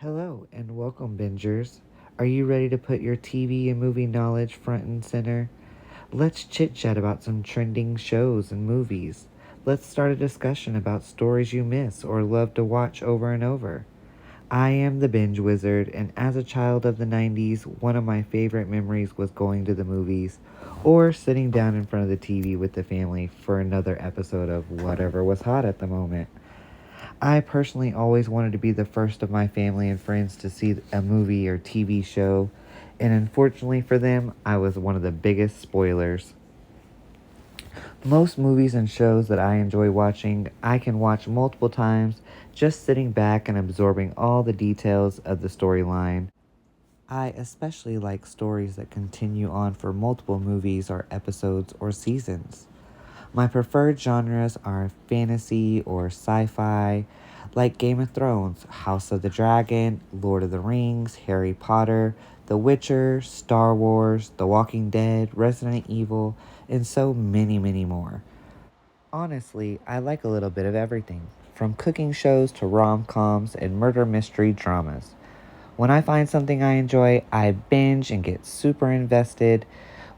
Hello and welcome, bingers. Are you ready to put your TV and movie knowledge front and center? Let's chit chat about some trending shows and movies. Let's start a discussion about stories you miss or love to watch over and over. I am the Binge Wizard, and as a child of the 90s, one of my favorite memories was going to the movies or sitting down in front of the TV with the family for another episode of whatever was hot at the moment. I personally always wanted to be the first of my family and friends to see a movie or TV show, and unfortunately for them, I was one of the biggest spoilers. Most movies and shows that I enjoy watching, I can watch multiple times, just sitting back and absorbing all the details of the storyline. I especially like stories that continue on for multiple movies or episodes or seasons. My preferred genres are fantasy or sci fi, like Game of Thrones, House of the Dragon, Lord of the Rings, Harry Potter, The Witcher, Star Wars, The Walking Dead, Resident Evil, and so many, many more. Honestly, I like a little bit of everything, from cooking shows to rom coms and murder mystery dramas. When I find something I enjoy, I binge and get super invested,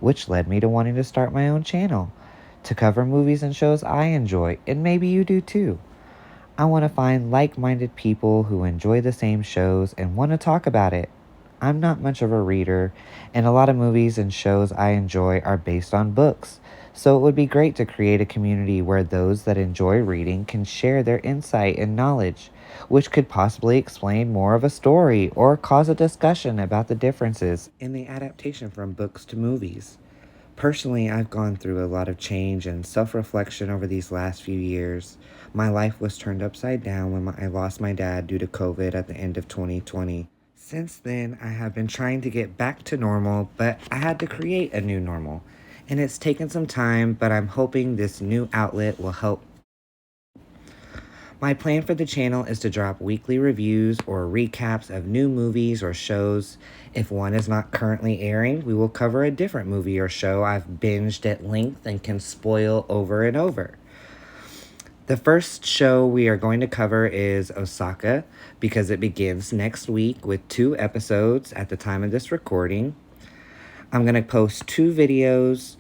which led me to wanting to start my own channel to cover movies and shows I enjoy, and maybe you do too. I want to find like minded people who enjoy the same shows and want to talk about it. I'm not much of a reader, and a lot of movies and shows I enjoy are based on books, so it would be great to create a community where those that enjoy reading can share their insight and knowledge, which could possibly explain more of a story or cause a discussion about the differences in the adaptation from books to movies. Personally, I've gone through a lot of change and self reflection over these last few years. My life was turned upside down when I lost my dad due to COVID at the end of 2020. Since then, I have been trying to get back to normal, but I had to create a new normal. And it's taken some time, but I'm hoping this new outlet will help. My plan for the channel is to drop weekly reviews or recaps of new movies or shows. If one is not currently airing, we will cover a different movie or show I've binged at length and can spoil over and over. The first show we are going to cover is Osaka because it begins next week with 2 episodes at the time of this recording. I'm going to post 2 videos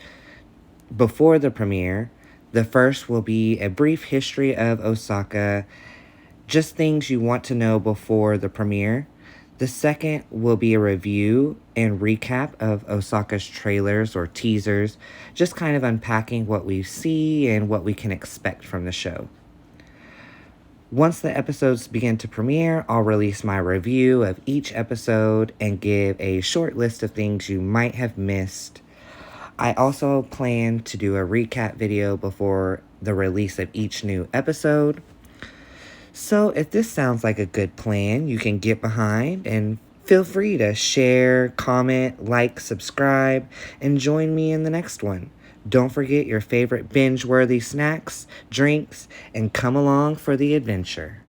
before the premiere. The first will be a brief history of Osaka, just things you want to know before the premiere. The second will be a review and recap of Osaka's trailers or teasers, just kind of unpacking what we see and what we can expect from the show. Once the episodes begin to premiere, I'll release my review of each episode and give a short list of things you might have missed. I also plan to do a recap video before the release of each new episode. So if this sounds like a good plan, you can get behind and feel free to share, comment, like, subscribe, and join me in the next one. Don't forget your favorite binge-worthy snacks, drinks, and come along for the adventure.